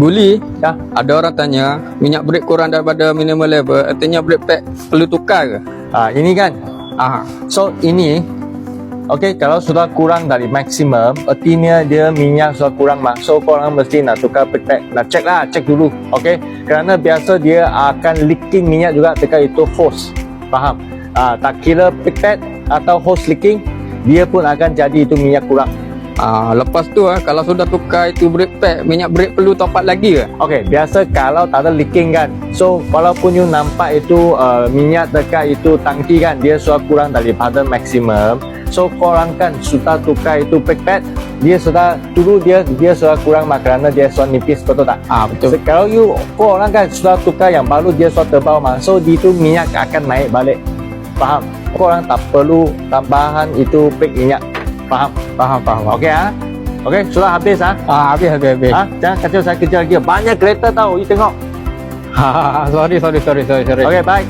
Buli, Ya. ada orang tanya minyak brake kurang daripada minimum level, artinya brake pad perlu tukar ke? Ini kan. Ah, So ini, okey, kalau sudah kurang dari maksimum, artinya dia minyak sudah kurang mak. So korang mesti nak tukar brake pad. Nak cek dulu, okey? Kerana biasa dia akan leaking minyak juga dekat itu hose. Faham? Tak kira brake pad atau hose leaking, dia pun akan jadi itu minyak kurang. lepas tu kalau sudah tukar itu brake pad, minyak brake perlu top up lagi ke? Okey, biasa kalau tak ada leaking kan. So walaupun you nampak itu minyak dekat itu tangki kan, dia sudah kurang daripada maksimum. So korang kan sudah tukar itu brake pad, dia sudah dulu dia sudah kurang mak kerana dia sudah nipis, betul tak? Betul. So, kalau you korang kan sudah tukar yang baru, dia sudah tebal mak. So di itu minyak akan naik balik. Faham? Korang tak perlu tambahan itu brake minyak. Faham? Faham. Okey Okey, sudah habis Habis. Jangan kacau saya kerja lagi. Banyak kereta tahu, you tengok. Sorry. Okey, bye.